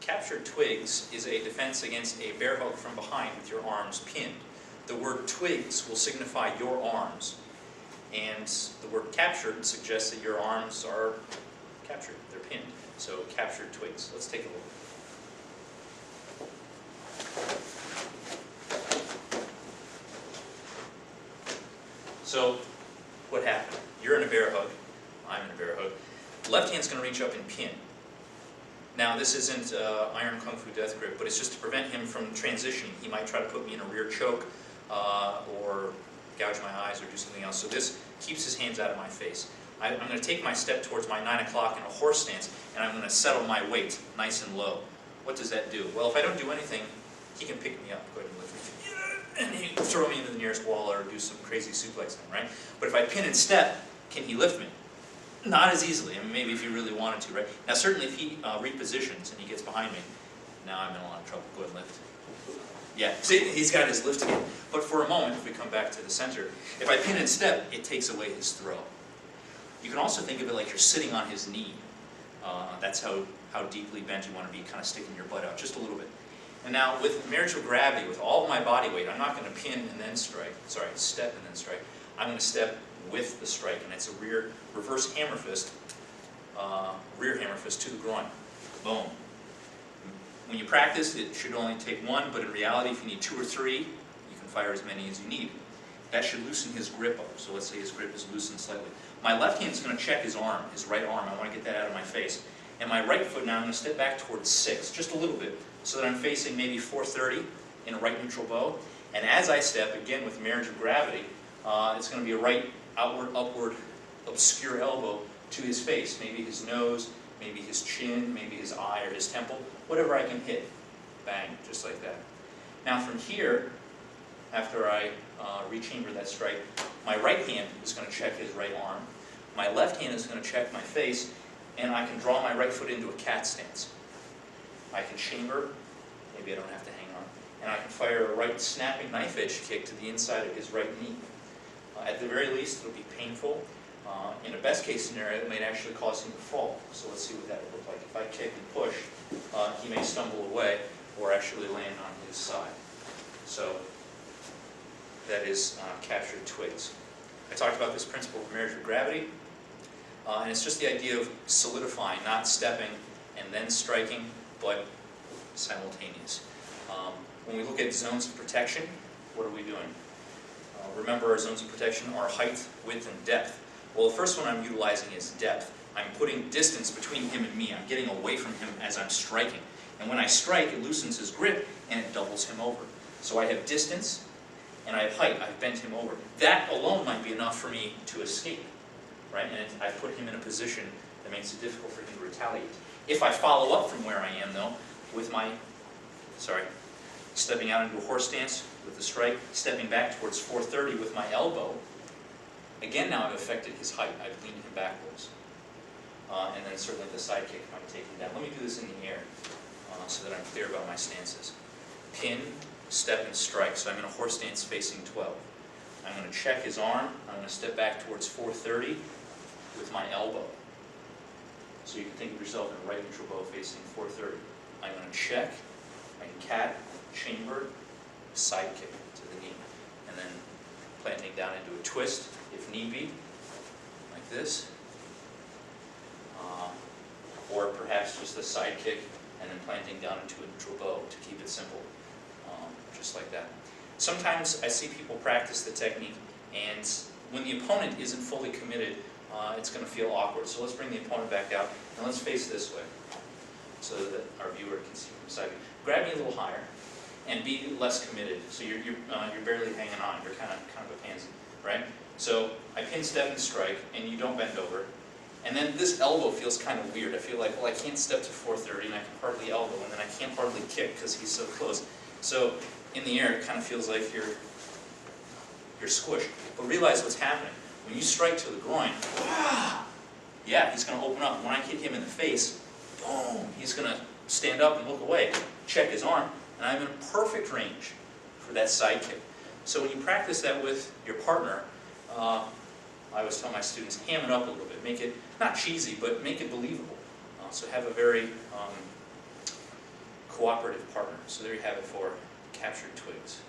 Captured twigs is a defense against a bear hug from behind with your arms pinned. The word twigs will signify your arms, and the word captured suggests that your arms are captured, they're pinned. So captured twigs. Let's take a look. So what happened? You're in a bear hug, I'm in a bear hug. Left hand's going to reach up and pin. Now this isn't Iron Kung Fu Death Grip, but it's just to prevent him from transitioning. He might try to put me in a rear choke or gouge my eyes or do something else. So this keeps his hands out of my face. I'm going to take my step towards my 9 o'clock in a horse stance, and I'm going to settle my weight nice and low. What does that do? Well, if I don't do anything, he can pick me up. Go ahead and lift me. And he can throw me into the nearest wall or do some crazy suplex thing, right? But if I pin and step, can he lift me? Not as easily. I mean, maybe if he really wanted to, right? Now, certainly if he repositions and he gets behind me, now I'm in a lot of trouble. Go ahead and lift. Yeah, see, he's got his lift again. But for a moment, if we come back to the center, if I pin and step, it takes away his throw. You can also think of it like you're sitting on his knee. That's how deeply bent you want to be, kind of sticking your butt out just a little bit. And now with marriage of gravity, with all of my body weight, I'm not going to pin and then strike. Sorry, step and then strike. I'm going to step with the strike, and it's a reverse hammer fist, rear hammer fist to the groin. Boom. When you practice, it should only take one, but in reality, if you need 2 or 3, you can fire as many as you need. That should loosen his grip up. So let's say his grip is loosened slightly. My left hand is going to check his arm, his right arm. I want to get that out of my face. And my right foot now, I'm going to step back towards 6, just a little bit, so that I'm facing maybe 430 in a right neutral bow. And as I step, again with marriage of gravity, it's going to be a right outward, upward, obscure elbow to his face. Maybe his nose, maybe his chin, maybe his eye or his temple, whatever I can hit. Bang, just like that. Now from here, after I rechamber that strike, my right hand is going to check his right arm. My left hand is going to check my face, and I can draw my right foot into a cat stance. I can chamber, maybe I don't have to hang on, and I can fire a right snapping knife edge kick to the inside of his right knee. At the very least, it'll be painful. In a best case scenario, it might actually cause him to fall. So let's see what that would look like. If I kick and push, he may stumble away or actually land on his side. So that is captured twigs. I talked about this principle of marriage of gravity, and it's just the idea of solidifying, not stepping and then striking, but simultaneous. When we look at zones of protection, what are we doing? Remember, our zones of protection are height, width, and depth. Well, the first one I'm utilizing is depth. I'm putting distance between him and me. I'm getting away from him as I'm striking. And when I strike, it loosens his grip, and it doubles him over. So I have distance, and I have height. I've bent him over. That alone might be enough for me to escape, right? And I've put him in a position that makes it difficult for him to retaliate. If I follow up from where I am, though, with my, stepping out into a horse stance with the strike, stepping back towards 430 with my elbow, again now I've affected his height. I've leaned him backwards. And then certainly the side kick might take him down. Let me do this in the air so that I'm clear about my stances. Pin, step, and strike. So I'm in a horse stance facing 12. I'm going to check his arm. I'm going to step back towards 430 with my elbow. So you can think of yourself in a right neutral bow facing 430. I'm going to check. I can cat, chamber, side kick to the knee. And then planting down into a twist, if need be, like this. Or perhaps just a side kick and then planting down into a neutral bow to keep it simple, just like that. Sometimes I see people practice the technique, and when the opponent isn't fully committed, it's going to feel awkward. So let's bring the opponent back out, and let's face this way, so that our viewer can see from side view. Grab me a little higher, and be less committed. So you're barely hanging on. You're kind of a pansy, right? So I pin, step, and strike, and you don't bend over. And then this elbow feels kind of weird. I feel like, well, I can't step to 430, and I can hardly elbow, and then I can't hardly kick because he's so close. So in the air, it kind of feels like you're squished. But realize what's happening. When you strike to the groin, yeah, he's going to open up. When I hit him in the face, boom, he's going to stand up and look away, check his arm, and I'm in perfect range for that side kick. So when you practice that with your partner, I always tell my students, ham it up a little bit. Make it, not cheesy, but make it believable. So have a very cooperative partner. So there you have it for captured twigs.